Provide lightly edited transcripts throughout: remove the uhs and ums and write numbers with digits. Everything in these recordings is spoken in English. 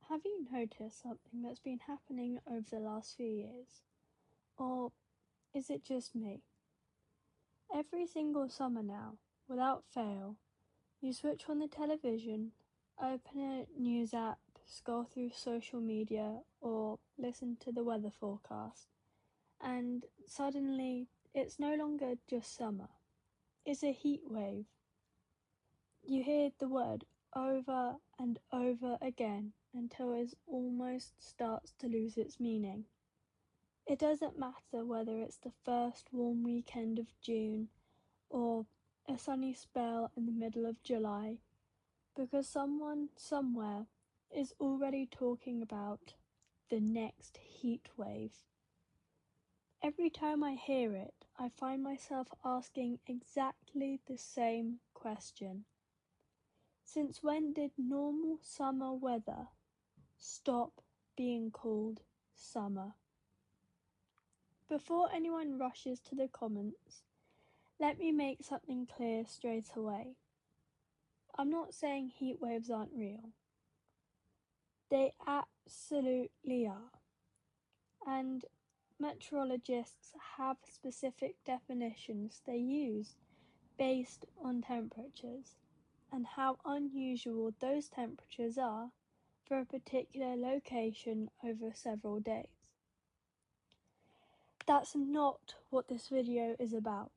Have you noticed something that's been happening over the last few years? Or is it just me? Every single summer now, without fail, you switch on the television, open a news app, scroll through social media, or listen to the weather forecast, and suddenly it's no longer just summer. It's a heat wave. You hear the word over and over again until it almost starts to lose its meaning. It doesn't matter whether it's the first warm weekend of June or a sunny spell in the middle of July, because someone somewhere is already talking about the next heat wave. Every time I hear it, I find myself asking exactly the same question. Since when did normal summer weather stop being called summer? Before anyone rushes to the comments, let me make something clear straight away. I'm not saying heat waves aren't real. They absolutely are. And meteorologists have specific definitions they use based on temperatures and how unusual those temperatures are for a particular location over several days. That's not what this video is about.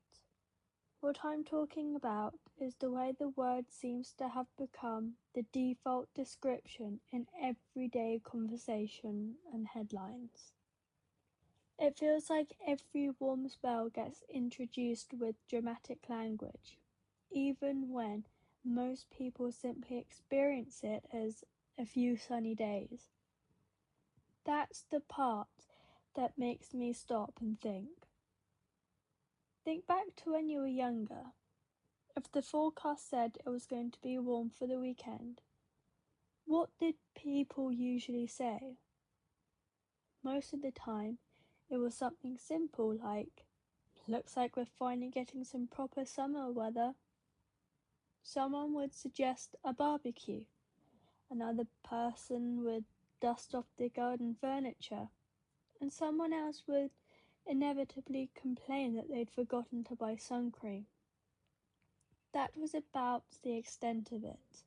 What I'm talking about is the way the word seems to have become the default description in everyday conversation and headlines. It feels like every warm spell gets introduced with dramatic language, even when most people simply experience it as a few sunny days. That's the part that makes me stop and think. Think back to when you were younger. If the forecast said it was going to be warm for the weekend, what did people usually say? Most of the time, it was something simple like, "Looks like we're finally getting some proper summer weather." Someone would suggest a barbecue. Another person would dust off the garden furniture. And someone else would inevitably complain that they'd forgotten to buy sun cream. That was about the extent of it.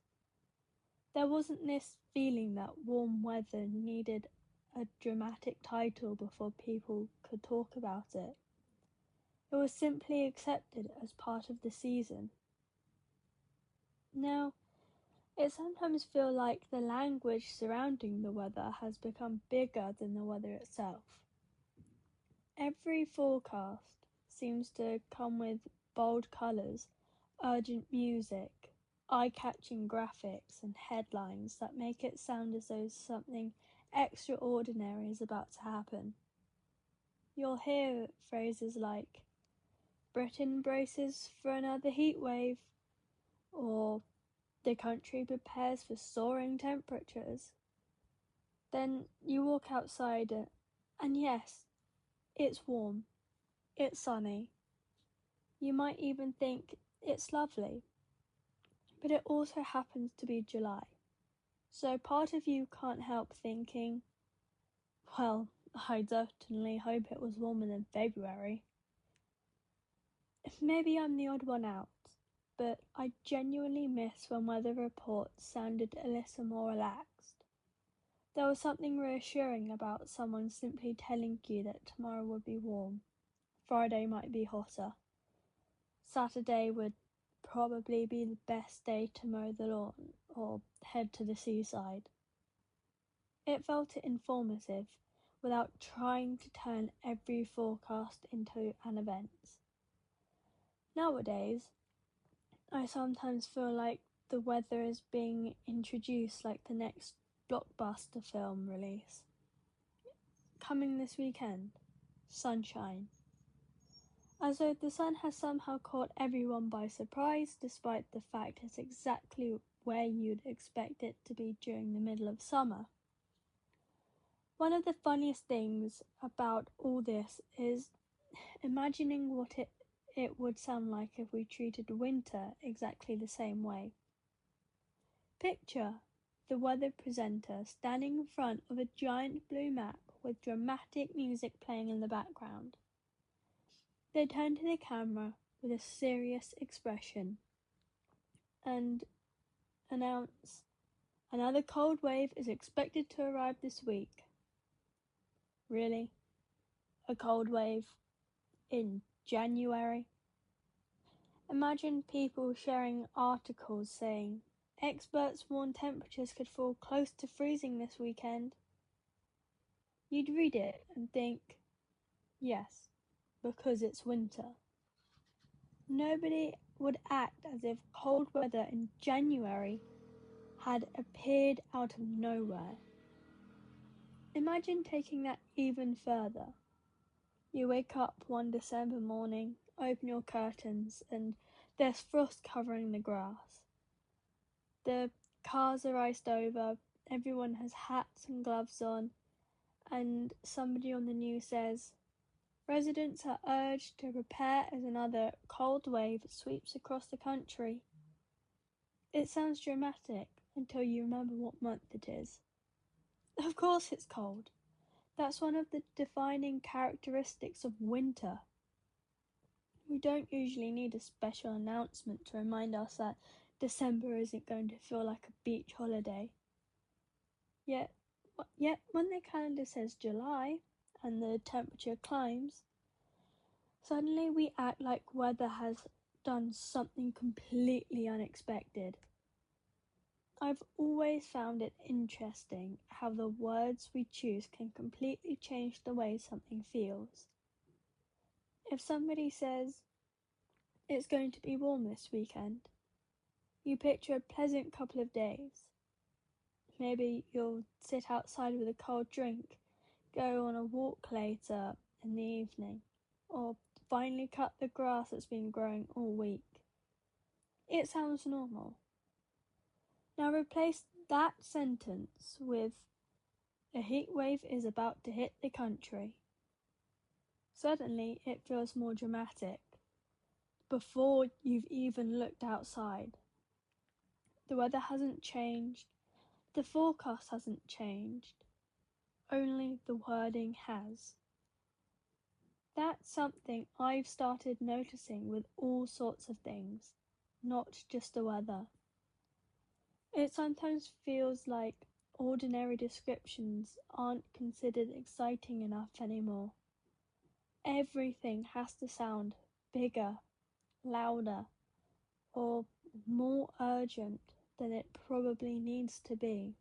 There wasn't this feeling that warm weather needed a dramatic title before people could talk about it. It was simply accepted as part of the season. Now, it sometimes feels like the language surrounding the weather has become bigger than the weather itself. Every forecast seems to come with bold colours, urgent music, eye-catching graphics and headlines that make it sound as though something extraordinary is about to happen. You'll hear phrases like, "Britain braces for another heat wave," or "the country prepares for soaring temperatures." Then you walk outside and yes, it's warm, it's sunny. You might even think it's lovely. But it also happens to be July. So part of you can't help thinking, well, I certainly hope it was warmer than February. Maybe I'm the odd one out, but I genuinely miss when weather reports sounded a little more relaxed. There was something reassuring about someone simply telling you that tomorrow would be warm, Friday might be hotter, Saturday would probably be the best day to mow the lawn or head to the seaside. It felt informative without trying to turn every forecast into an event. Nowadays, I sometimes feel like the weather is being introduced like the next blockbuster film release. Coming this weekend, sunshine. As though the sun has somehow caught everyone by surprise, despite the fact it's exactly where you'd expect it to be during the middle of summer. One of the funniest things about all this is imagining what it would sound like if we treated winter exactly the same way. Picture the weather presenter standing in front of a giant blue map with dramatic music playing in the background. They turn to the camera with a serious expression and announce, "Another cold wave is expected to arrive this week." Really? A cold wave? In January? Imagine people sharing articles saying, "Experts warn temperatures could fall close to freezing this weekend." You'd read it and think, yes, because it's winter. Nobody would act as if cold weather in January had appeared out of nowhere. Imagine taking that even further. You wake up one December morning, open your curtains, and there's frost covering the grass. The cars are iced over, everyone has hats and gloves on, and somebody on the news says, "Residents are urged to prepare as another cold wave sweeps across the country." It sounds dramatic until you remember what month it is. Of course it's cold. That's one of the defining characteristics of winter. We don't usually need a special announcement to remind us that December isn't going to feel like a beach holiday. Yet when the calendar says July and the temperature climbs, suddenly we act like weather has done something completely unexpected. I've always found it interesting how the words we choose can completely change the way something feels. If somebody says, "It's going to be warm this weekend," you picture a pleasant couple of days. Maybe you'll sit outside with a cold drink, go on a walk later in the evening, or finally cut the grass that's been growing all week. It sounds normal. Now replace that sentence with, "A heat wave is about to hit the country." Suddenly it feels more dramatic. Before you've even looked outside. The weather hasn't changed, the forecast hasn't changed, only the wording has. That's something I've started noticing with all sorts of things, not just the weather. It sometimes feels like ordinary descriptions aren't considered exciting enough anymore. Everything has to sound bigger, louder, or more urgent than it probably needs to be.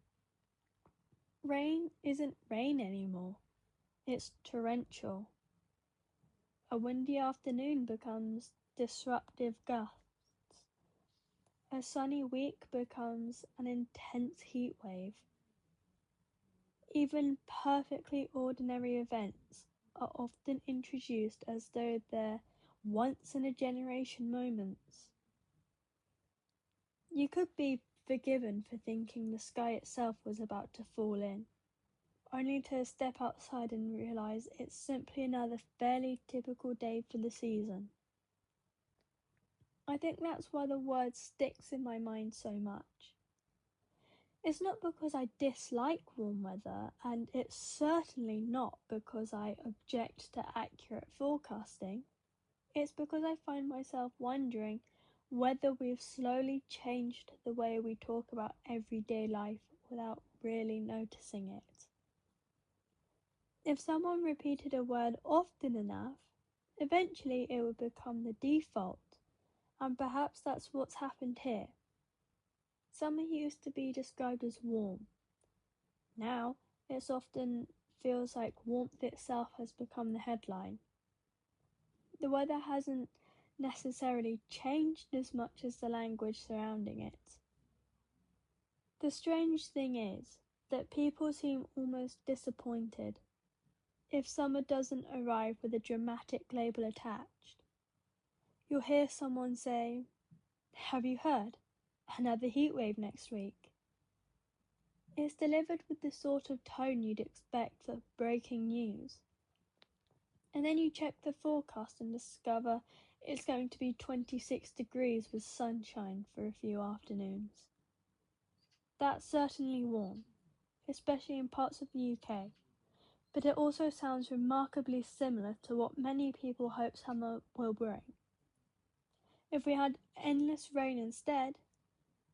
Rain isn't rain anymore. It's torrential. A windy afternoon becomes disruptive gusts. A sunny week becomes an intense heat wave. Even perfectly ordinary events are often introduced as though they're once-in-a-generation moments. You could be forgiven for thinking the sky itself was about to fall in, only to step outside and realise it's simply another fairly typical day for the season. I think that's why the word sticks in my mind so much. It's not because I dislike warm weather, and it's certainly not because I object to accurate forecasting. It's because I find myself wondering whether we've slowly changed the way we talk about everyday life without really noticing it. If someone repeated a word often enough, eventually it would become the default, and perhaps that's what's happened here. Summer used to be described as warm. Now it often feels like warmth itself has become the headline. The weather hasn't necessarily changed as much as the language surrounding it. The strange thing is that people seem almost disappointed if summer doesn't arrive with a dramatic label attached. You'll hear someone say, "Have you heard? Another heatwave next week." It's delivered with the sort of tone you'd expect for breaking news. And then you check the forecast and discover it's going to be 26 degrees with sunshine for a few afternoons. That's certainly warm, especially in parts of the UK, but it also sounds remarkably similar to what many people hope summer will bring. If we had endless rain instead,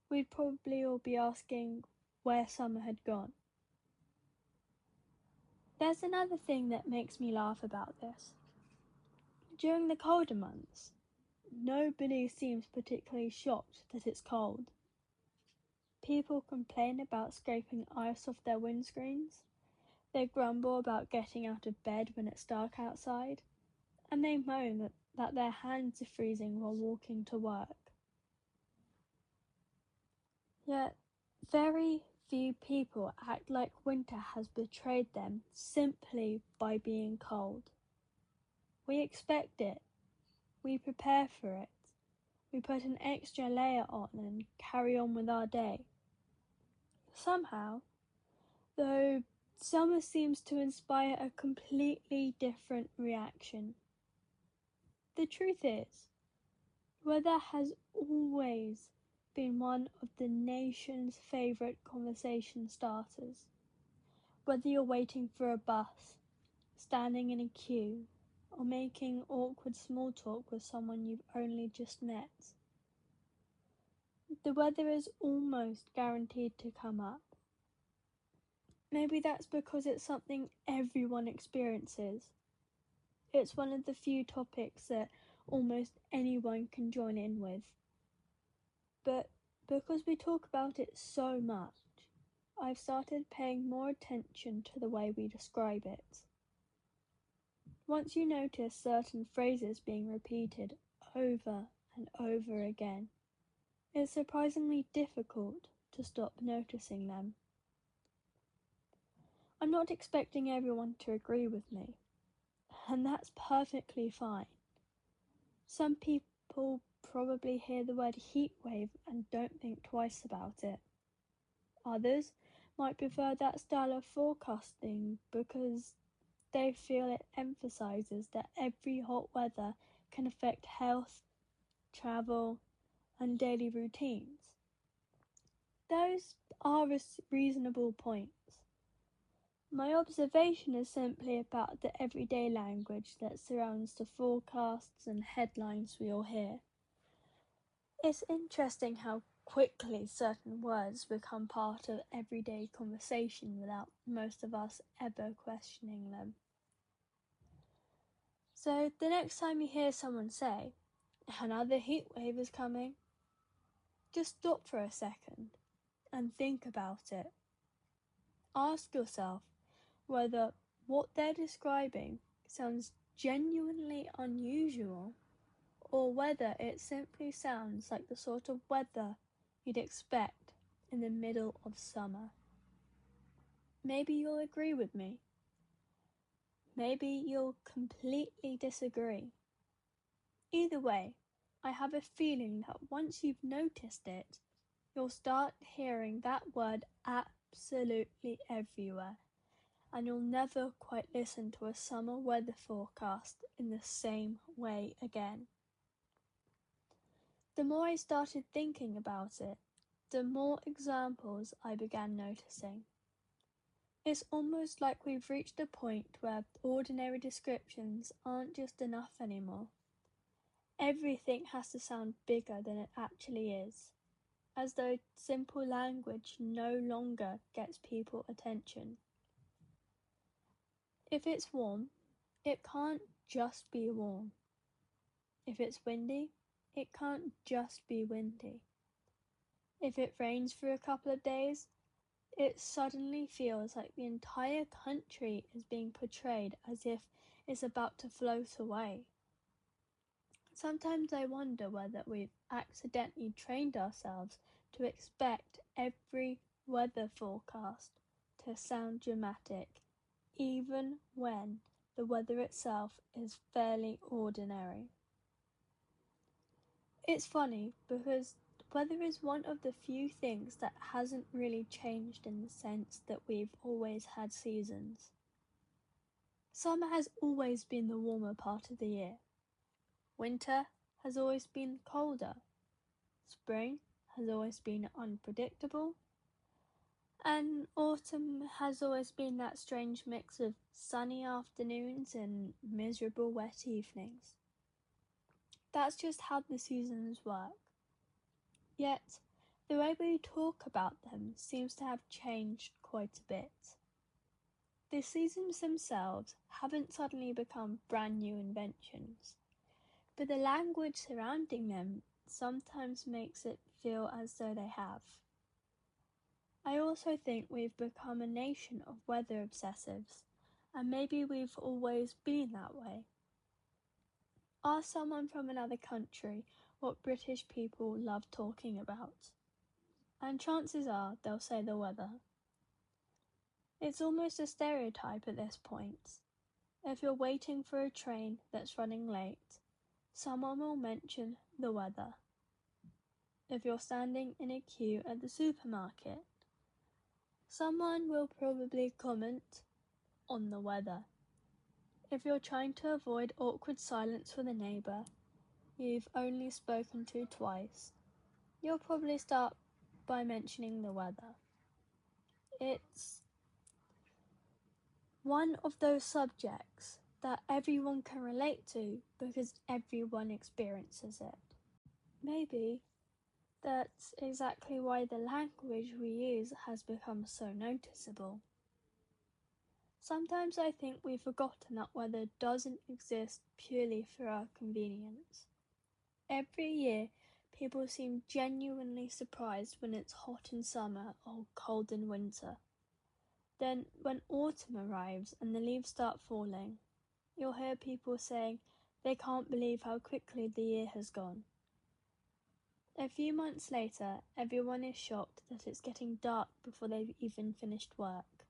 we'd probably all be asking where summer had gone. There's another thing that makes me laugh about this. During the colder months, nobody seems particularly shocked that it's cold. People complain about scraping ice off their windscreens, they grumble about getting out of bed when it's dark outside, and they moan that their hands are freezing while walking to work. Yet, very few people act like winter has betrayed them simply by being cold. We expect it. We prepare for it. We put an extra layer on and carry on with our day. Somehow, though, summer seems to inspire a completely different reaction. The truth is, weather has always been one of the nation's favourite conversation starters. Whether you're waiting for a bus, standing in a queue, or making awkward small talk with someone you've only just met, the weather is almost guaranteed to come up. Maybe that's because it's something everyone experiences. It's one of the few topics that almost anyone can join in with. But because we talk about it so much, I've started paying more attention to the way we describe it. Once you notice certain phrases being repeated over and over again, it's surprisingly difficult to stop noticing them. I'm not expecting everyone to agree with me, and that's perfectly fine. Some people probably hear the word heatwave and don't think twice about it. Others might prefer that style of forecasting because they feel it emphasises that every hot weather can affect health, travel, and daily routines. Those are reasonable points. My observation is simply about the everyday language that surrounds the forecasts and headlines we all hear. It's interesting how quickly certain words become part of everyday conversation without most of us ever questioning them. So the next time you hear someone say, "Another heat wave is coming," just stop for a second and think about it. Ask yourself whether what they're describing sounds genuinely unusual or whether it simply sounds like the sort of weather you'd expect in the middle of summer. Maybe you'll agree with me. Maybe you'll completely disagree. Either way, I have a feeling that once you've noticed it, you'll start hearing that word absolutely everywhere, and you'll never quite listen to a summer weather forecast in the same way again. The more I started thinking about it, the more examples I began noticing. It's almost like we've reached a point where ordinary descriptions aren't just enough anymore. Everything has to sound bigger than it actually is, as though simple language no longer gets people attention. If it's warm, it can't just be warm. If it's windy, it can't just be windy. If it rains for a couple of days, it suddenly feels like the entire country is being portrayed as if it's about to float away. Sometimes I wonder whether we've accidentally trained ourselves to expect every weather forecast to sound dramatic, even when the weather itself is fairly ordinary. It's funny because weather is one of the few things that hasn't really changed in the sense that we've always had seasons. Summer has always been the warmer part of the year. Winter has always been colder. Spring has always been unpredictable. And autumn has always been that strange mix of sunny afternoons and miserable wet evenings. That's just how the seasons work. Yet, the way we talk about them seems to have changed quite a bit. The seasons themselves haven't suddenly become brand new inventions, but the language surrounding them sometimes makes it feel as though they have. I also think we've become a nation of weather obsessives, and maybe we've always been that way. Ask someone from another country what British people love talking about, and chances are they'll say the weather. It's almost a stereotype at this point. If you're waiting for a train that's running late, someone will mention the weather. If you're standing in a queue at the supermarket, someone will probably comment on the weather. If you're trying to avoid awkward silence with a neighbour you've only spoken to twice, you'll probably start by mentioning the weather. It's one of those subjects that everyone can relate to because everyone experiences it. Maybe that's exactly why the language we use has become so noticeable. Sometimes I think we've forgotten that weather doesn't exist purely for our convenience. Every year, people seem genuinely surprised when it's hot in summer or cold in winter. Then, when autumn arrives and the leaves start falling, you'll hear people saying they can't believe how quickly the year has gone. A few months later, everyone is shocked that it's getting dark before they've even finished work.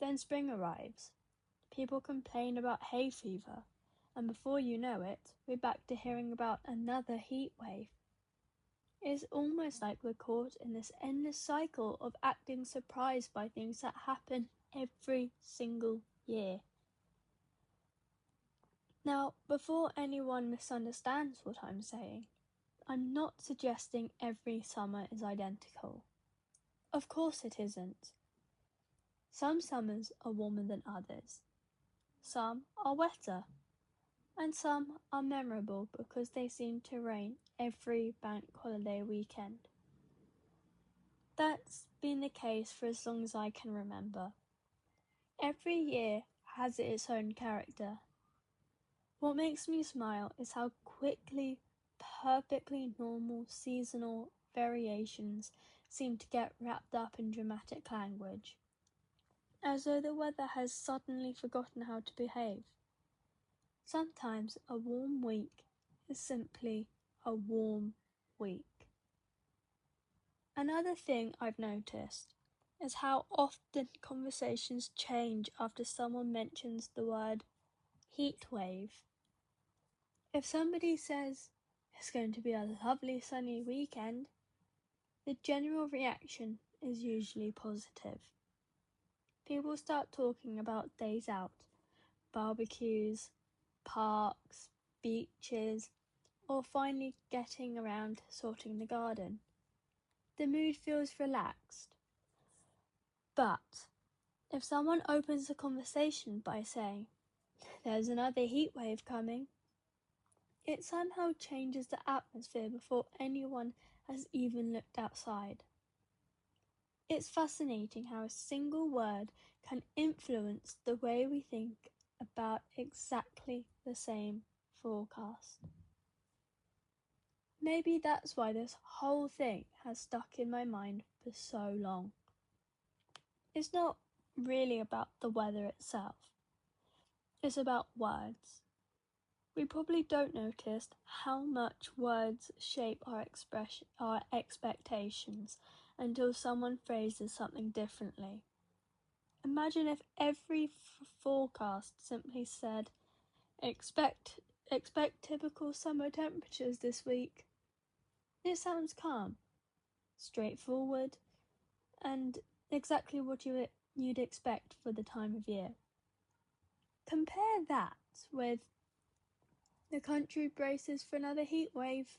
Then spring arrives. People complain about hay fever, and before you know it, we're back to hearing about another heat wave. It's almost like we're caught in this endless cycle of acting surprised by things that happen every single year. Now, before anyone misunderstands what I'm saying, I'm not suggesting every summer is identical. Of course it isn't. Some summers are warmer than others. Some are wetter. And some are memorable because they seem to rain every bank holiday weekend. That's been the case for as long as I can remember. Every year has its own character. What makes me smile is how quickly perfectly normal seasonal variations seem to get wrapped up in dramatic language, as though the weather has suddenly forgotten how to behave. Sometimes a warm week is simply a warm week. Another thing I've noticed is how often conversations change after someone mentions the word heatwave. If somebody says it's going to be a lovely sunny weekend, the general reaction is usually positive. People start talking about days out, barbecues, parks, beaches, or finally getting around to sorting the garden. The mood feels relaxed. But if someone opens the conversation by saying, "There's another heat wave coming," it somehow changes the atmosphere before anyone has even looked outside. It's fascinating how a single word can influence the way we think about exactly the same forecast. Maybe that's why this whole thing has stuck in my mind for so long. It's not really about the weather itself. It's about words. We probably don't notice how much words shape our expectations until someone phrases something differently. Imagine if every forecast simply said, expect typical summer temperatures this week. It sounds calm, straightforward, and exactly what you'd expect for the time of year. Compare that with the country braces for another heat wave.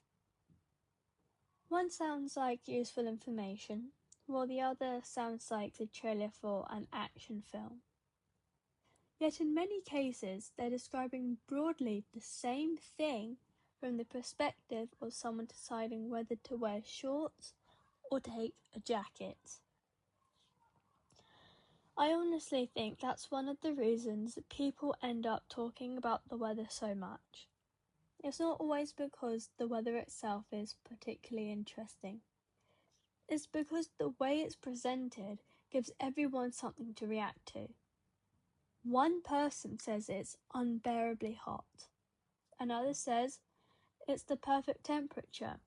One sounds like useful information, while the other sounds like the trailer for an action film. Yet in many cases, they're describing broadly the same thing from the perspective of someone deciding whether to wear shorts or take a jacket. I honestly think that's one of the reasons that people end up talking about the weather so much. It's not always because the weather itself is particularly interesting. It's because the way it's presented gives everyone something to react to. One person says it's unbearably hot. Another says it's the perfect temperature.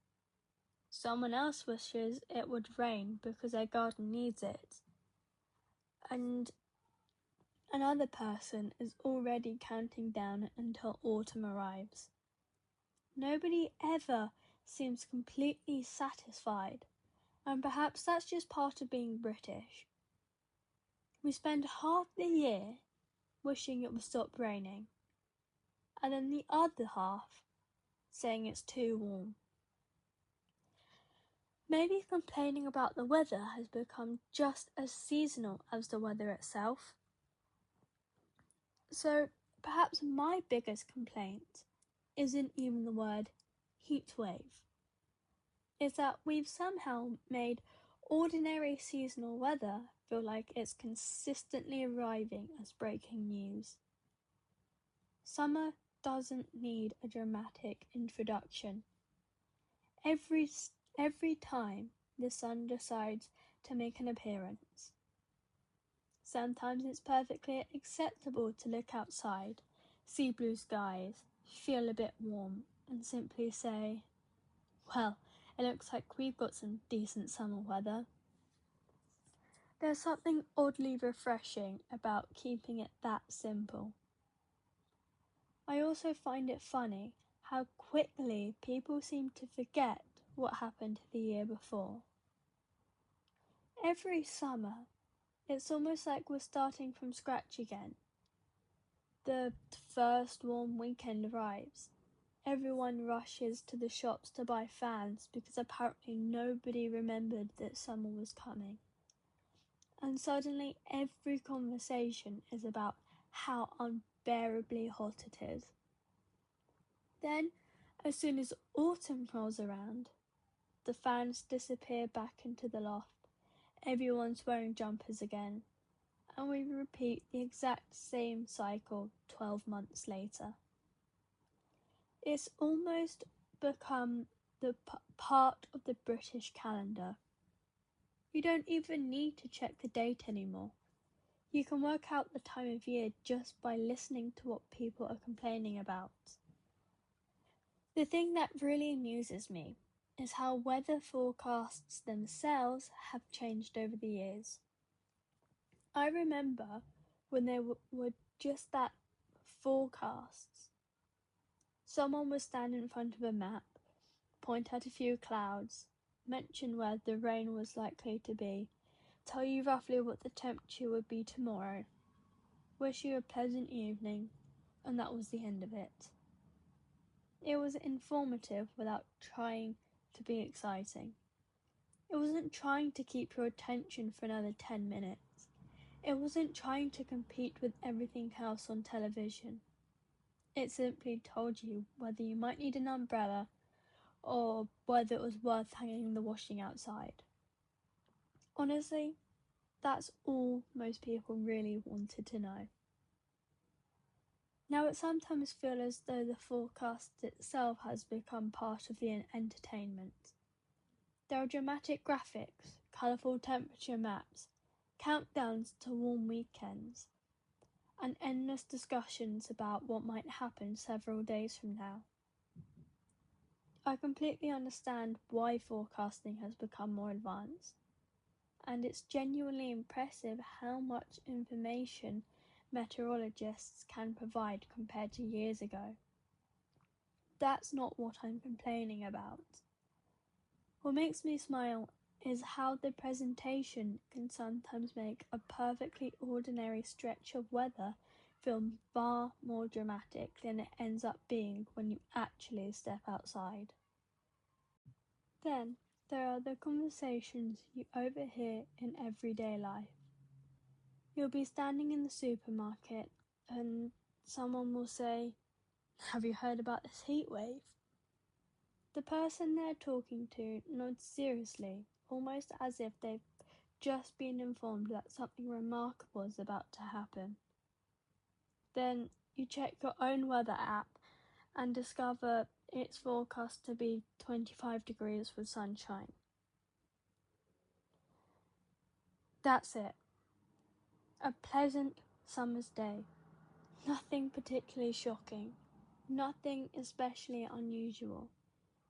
Someone else wishes it would rain because their garden needs it. And another person is already counting down until autumn arrives. Nobody ever seems completely satisfied, and perhaps that's just part of being British. We spend half the year wishing it would stop raining, and then the other half saying it's too warm. Maybe complaining about the weather has become just as seasonal as the weather itself. So perhaps my biggest complaint isn't even the word heatwave. It's that we've somehow made ordinary seasonal weather feel like it's consistently arriving as breaking news. Summer doesn't need a dramatic introduction. Every time the sun decides to make an appearance. Sometimes it's perfectly acceptable to look outside, see blue skies, feel a bit warm, and simply say, well, it looks like we've got some decent summer weather. There's something oddly refreshing about keeping it that simple. I also find it funny how quickly people seem to forget what happened the year before. Every summer, it's almost like we're starting from scratch again. The first warm weekend arrives. Everyone rushes to the shops to buy fans because apparently nobody remembered that summer was coming. And suddenly every conversation is about how unbearably hot it is. Then, as soon as autumn rolls around, the fans disappear back into the loft. Everyone's wearing jumpers again, and we repeat the exact same cycle 12 months later. It's almost become the part of the British calendar. You don't even need to check the date anymore. You can work out the time of year just by listening to what people are complaining about. The thing that really amuses me is how weather forecasts themselves have changed over the years. I remember when they were just that, forecasts. Someone would stand in front of a map, point out a few clouds, mention where the rain was likely to be, tell you roughly what the temperature would be tomorrow, wish you a pleasant evening, and that was the end of it. It was informative without trying to be exciting. It wasn't trying to keep your attention for another 10 minutes. It wasn't trying to compete with everything else on television. It simply told you whether you might need an umbrella or whether it was worth hanging the washing outside. Honestly, that's all most people really wanted to know. Now it sometimes feels as though the forecast itself has become part of the entertainment. There are dramatic graphics, colourful temperature maps, countdowns to warm weekends, and endless discussions about what might happen several days from now. I completely understand why forecasting has become more advanced, and it's genuinely impressive how much information meteorologists can provide compared to years ago. That's not what I'm complaining about. What makes me smile is how the presentation can sometimes make a perfectly ordinary stretch of weather feel far more dramatic than it ends up being when you actually step outside. Then, There are the conversations you overhear in everyday life. You'll be standing in the supermarket and someone will say, "Have you heard about this heatwave?" The person they're talking to nods seriously, almost as if they've just been informed that something remarkable is about to happen. Then you check your own weather app and discover it's forecast to be 25 degrees with sunshine. That's it. A pleasant summer's day. Nothing particularly shocking. Nothing especially unusual.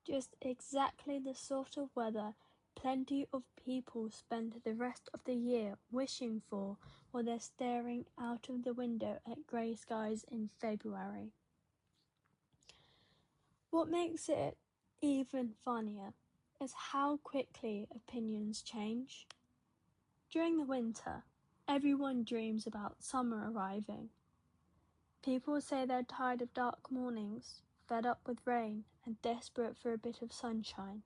Just exactly the sort of weather plenty of people spend the rest of the year wishing for while they're staring out of the window at grey skies in February. What makes it even funnier is how quickly opinions change. During the winter, everyone dreams about summer arriving. People say they're tired of dark mornings, fed up with rain, and desperate for a bit of sunshine.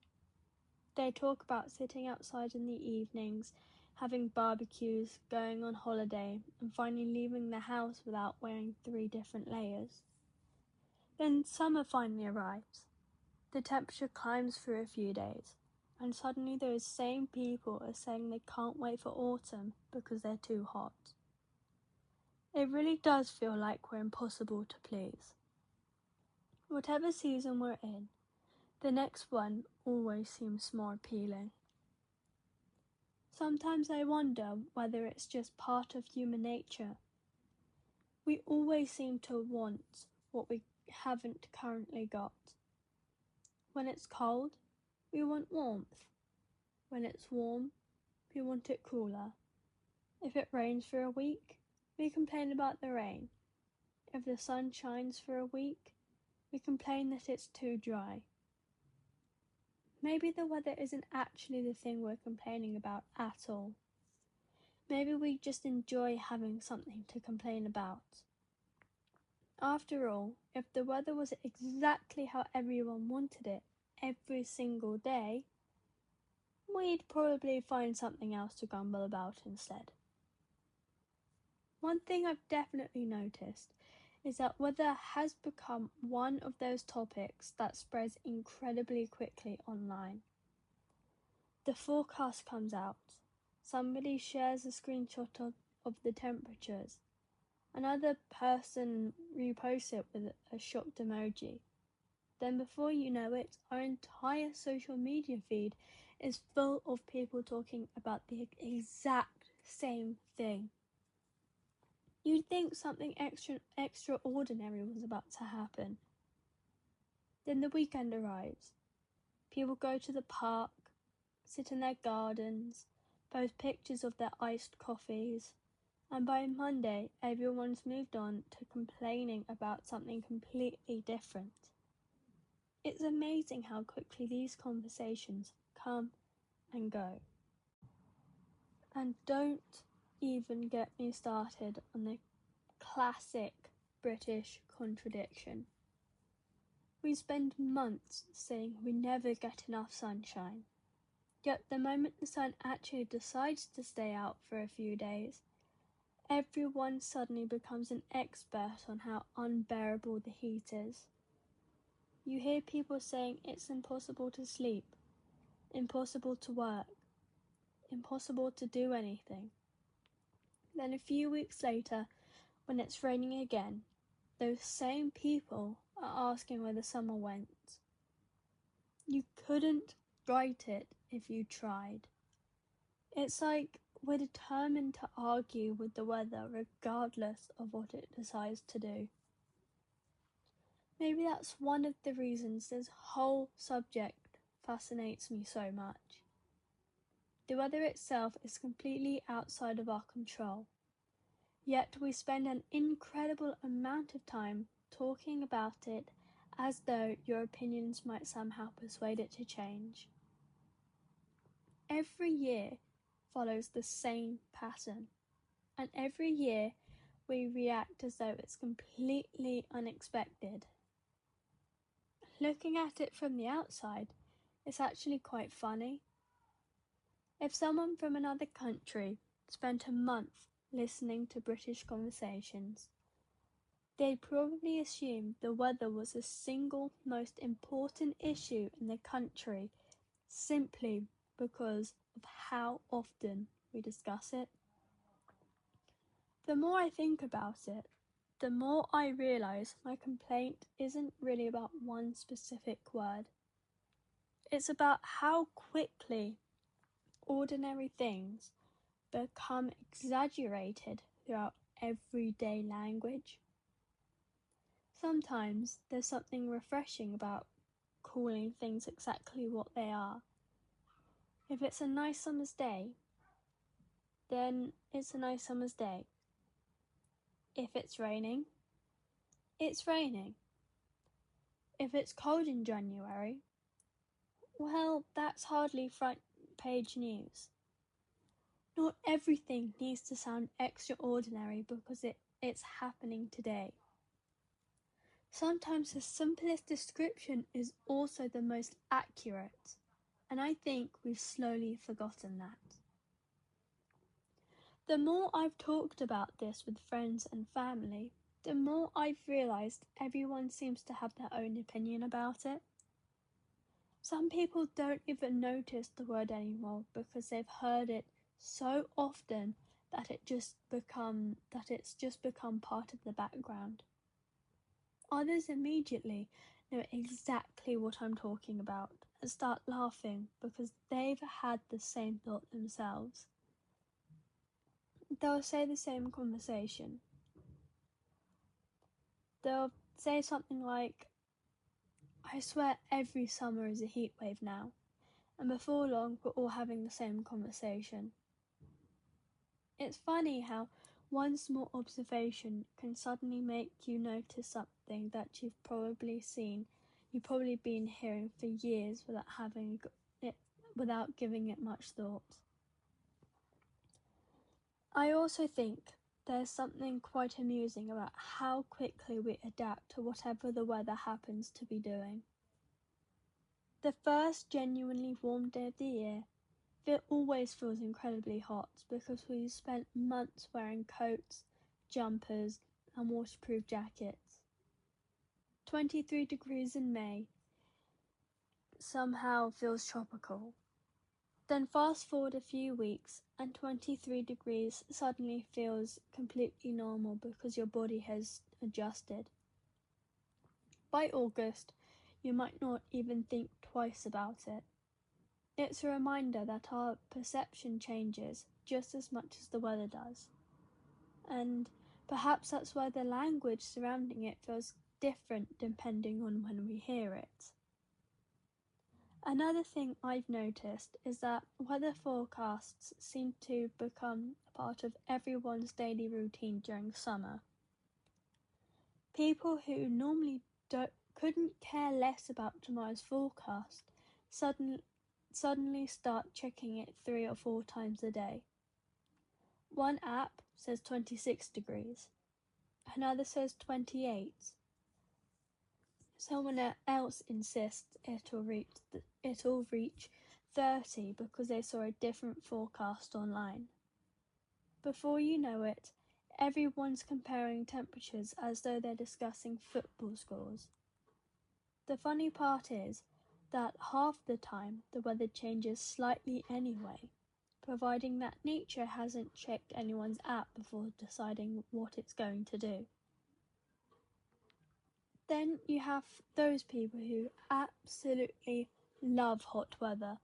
They talk about sitting outside in the evenings, having barbecues, going on holiday, and finally leaving the house without wearing 3 different layers. Then summer finally arrives. The temperature climbs for a few days, and suddenly those same people are saying they can't wait for autumn because they're too hot. It really does feel like we're impossible to please. Whatever season we're in, the next one always seems more appealing. Sometimes I wonder whether it's just part of human nature. We always seem to want what we haven't currently got. When it's cold, we want warmth. When it's warm, we want it cooler. If it rains for a week, we complain about the rain. If the sun shines for a week, we complain that it's too dry. Maybe the weather isn't actually the thing we're complaining about at all. Maybe we just enjoy having something to complain about. After all, if the weather was exactly how everyone wanted it every single day, we'd probably find something else to grumble about instead. One thing I've definitely noticed is that weather has become one of those topics that spreads incredibly quickly online. The forecast comes out. Somebody shares a screenshot of the temperatures. Another person reposts it with a shocked emoji. Then before you know it, our entire social media feed is full of people talking about the exact same thing. You'd think something extraordinary was about to happen. Then the weekend arrives. People go to the park, sit in their gardens, post pictures of their iced coffees, and by Monday, everyone's moved on to complaining about something completely different. It's amazing how quickly these conversations come and go. And don't even get me started on the classic British contradiction. We spend months saying we never get enough sunshine. Yet the moment the sun actually decides to stay out for a few days, everyone suddenly becomes an expert on how unbearable the heat is. You hear people saying it's impossible to sleep, impossible to work, impossible to do anything. Then a few weeks later, when it's raining again, those same people are asking where the summer went. You couldn't write it if you tried. It's like we're determined to argue with the weather regardless of what it decides to do. Maybe that's one of the reasons this whole subject fascinates me so much. The weather itself is completely outside of our control, yet we spend an incredible amount of time talking about it as though your opinions might somehow persuade it to change. Every year follows the same pattern, and every year we react as though it's completely unexpected. Looking at it from the outside, It's actually quite funny. If someone from another country spent a month listening to British conversations, they'd probably assume the weather was the single most important issue in the country simply because of how often we discuss it. The more I think about it, the more I realise my complaint isn't really about one specific word. It's about how quickly ordinary things become exaggerated throughout everyday language. Sometimes there's something refreshing about calling things exactly what they are. If it's a nice summer's day, then it's a nice summer's day. If it's raining, it's raining. If it's cold in January, well, that's hardly front page news. Not everything needs to sound extraordinary because it's happening today. Sometimes the simplest description is also the most accurate, and I think we've slowly forgotten that. The more I've talked about this with friends and family, the more I've realised everyone seems to have their own opinion about it. Some people don't even notice the word anymore because they've heard it so often that it's just become part of the background. Others immediately know exactly what I'm talking about and start laughing because they've had the same thought themselves. They'll say the same conversation. They'll say something like, "I swear every summer is a heatwave now," and before long we're all having the same conversation. It's funny how one small observation can suddenly make you notice something that you've probably been hearing for years without giving it much thought. I also think there's something quite amusing about how quickly we adapt to whatever the weather happens to be doing. The first genuinely warm day of the year, it always feels incredibly hot because we've spent months wearing coats, jumpers, and waterproof jackets. 23 degrees in May somehow feels tropical. Then fast forward a few weeks and 23 degrees suddenly feels completely normal because your body has adjusted. By August, you might not even think twice about it. It's a reminder that our perception changes just as much as the weather does. And perhaps that's why the language surrounding it feels different depending on when we hear it. Another thing I've noticed is that weather forecasts seem to become a part of everyone's daily routine during summer. People who normally couldn't care less about tomorrow's forecast suddenly start checking it 3 or 4 times a day. One app says 26 degrees, another says 28. Someone else insists it'll reach 30 because they saw a different forecast online. Before you know it, everyone's comparing temperatures as though they're discussing football scores. The funny part is that half the time the weather changes slightly anyway, providing that nature hasn't checked anyone's app before deciding what it's going to do. Then you have those people who absolutely love hot weather,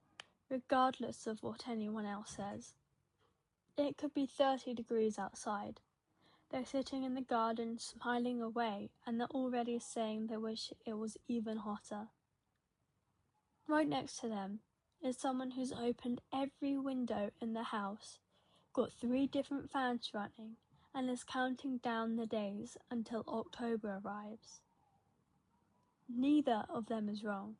regardless of what anyone else says. It could be 30 degrees outside. They're sitting in the garden smiling away and they're already saying they wish it was even hotter. Right next to them is someone who's opened every window in the house, got 3 different fans running, and is counting down the days until October arrives. Neither of them is wrong.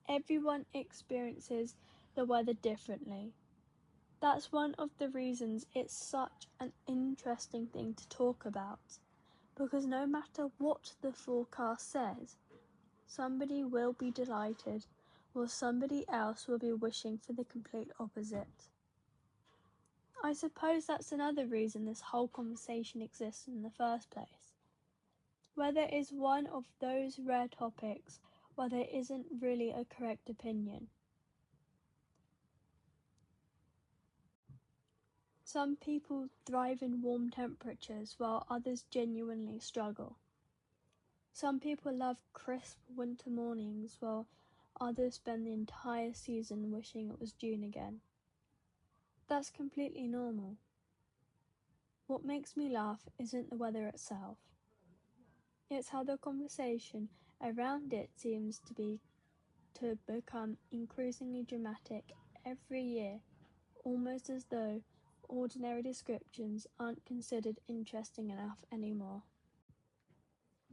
Everyone experiences the weather differently. That's one of the reasons it's such an interesting thing to talk about, because no matter what the forecast says, somebody will be delighted while somebody else will be wishing for the complete opposite. I suppose that's another reason this whole conversation exists in the first place. Weather is one of those rare topics where there isn't really a correct opinion. Some people thrive in warm temperatures while others genuinely struggle. Some people love crisp winter mornings while others spend the entire season wishing it was June again. That's completely normal. What makes me laugh isn't the weather itself. It's how the conversation around it seems to become increasingly dramatic every year, almost as though ordinary descriptions aren't considered interesting enough anymore.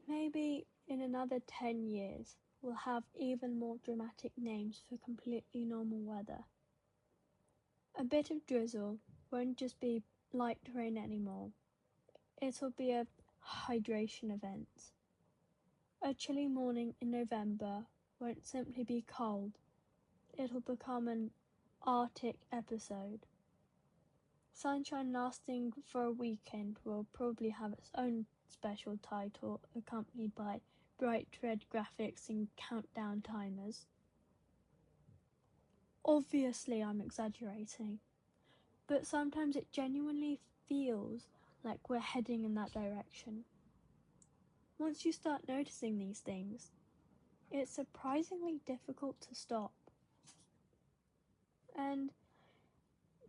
Maybe in another 10 years, we'll have even more dramatic names for completely normal weather. A bit of drizzle won't just be light rain anymore. It'll be a hydration event. A chilly morning in November won't simply be cold. It'll become an Arctic episode. Sunshine lasting for a weekend will probably have its own special title, accompanied by bright red graphics and countdown timers. Obviously, I'm exaggerating, but sometimes it genuinely feels like we're heading in that direction. Once you start noticing these things, it's surprisingly difficult to stop. And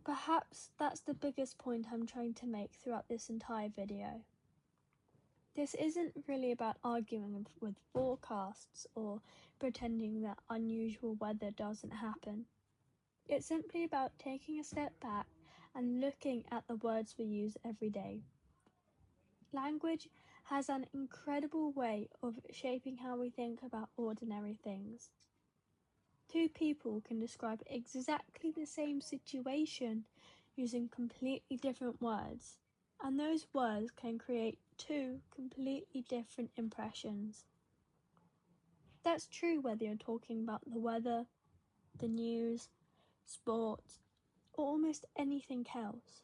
perhaps that's the biggest point I'm trying to make throughout this entire video. This isn't really about arguing with forecasts or pretending that unusual weather doesn't happen. It's simply about taking a step back and looking at the words we use every day. Language has an incredible way of shaping how we think about ordinary things. Two people can describe exactly the same situation using completely different words, and those words can create two completely different impressions. That's true whether you're talking about the weather, the news, sports, or almost anything else.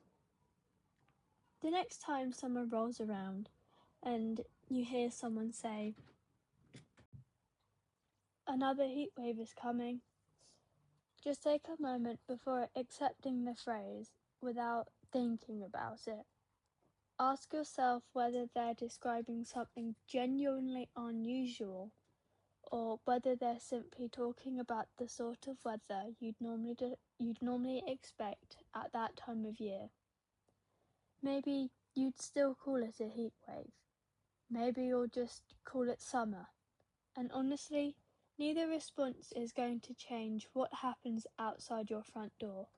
The next time summer rolls around and you hear someone say, "Another heat wave is coming," just take a moment before accepting the phrase without thinking about it. Ask yourself whether they're describing something genuinely unusual or whether they're simply talking about the sort of weather you'd normally expect at that time of year. Maybe you'd still call it a heat wave. Maybe you'll just call it summer. And honestly, neither response is going to change what happens outside your front door.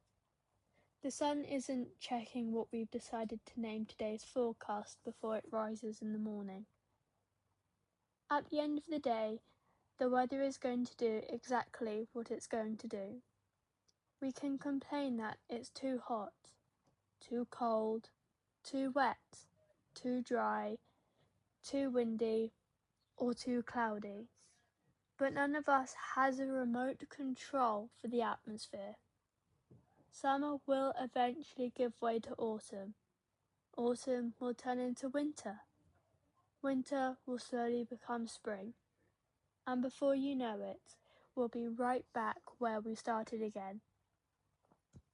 The sun isn't checking what we've decided to name today's forecast before it rises in the morning. At the end of the day, the weather is going to do exactly what it's going to do. We can complain that it's too hot, too cold, too wet, too dry, too windy, or too cloudy. But none of us has a remote control for the atmosphere. Summer will eventually give way to autumn. Autumn will turn into winter. Winter will slowly become spring. And before you know it, we'll be right back where we started again.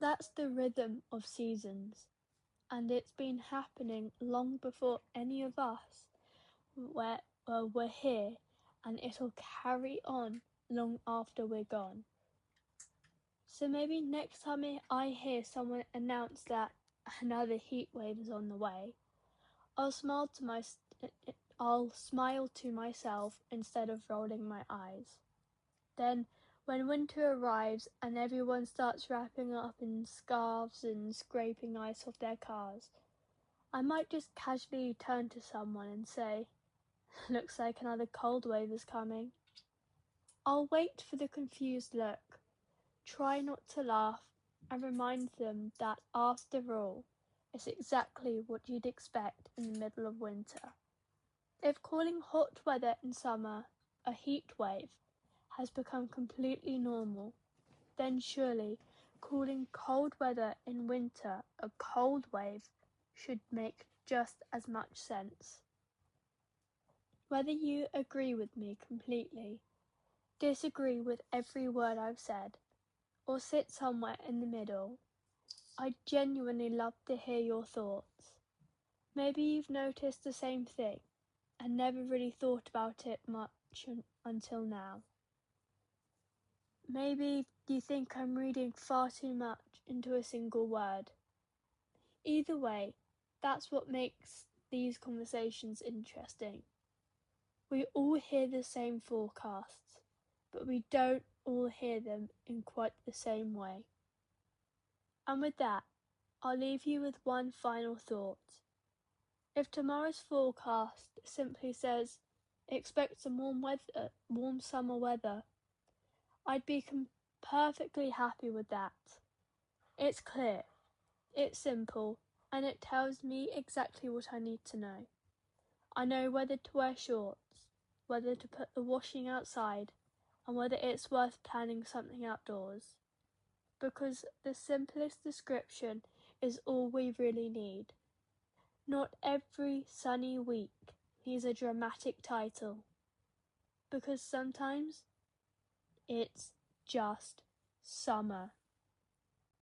That's the rhythm of seasons. And it's been happening long before any of us were here, and it'll carry on long after we're gone. So maybe next time I hear someone announce that another heat wave is on the way, I'll smile to myself instead of rolling my eyes. Then, when winter arrives and everyone starts wrapping up in scarves and scraping ice off their cars, I might just casually turn to someone and say, "Looks like another cold wave is coming." I'll wait for the confused look, try not to laugh, and remind them that after all, it's exactly what you'd expect in the middle of winter. If calling hot weather in summer a heat wave has become completely normal, then surely calling cold weather in winter a cold wave should make just as much sense. Whether you agree with me completely, disagree with every word I've said, or sit somewhere in the middle, I'd genuinely love to hear your thoughts. Maybe you've noticed the same thing and never really thought about it much until now. Maybe you think I'm reading far too much into a single word. Either way, that's what makes these conversations interesting. We all hear the same forecasts, but we don't all hear them in quite the same way. And with that, I'll leave you with one final thought. If tomorrow's forecast simply says, expect some warm summer weather, I'd be perfectly happy with that. It's clear, it's simple, and it tells me exactly what I need to know. I know whether to wear shorts, whether to put the washing outside, and whether it's worth planning something outdoors. Because the simplest description is all we really need. Not every sunny week needs a dramatic title. Because sometimes it's just summer.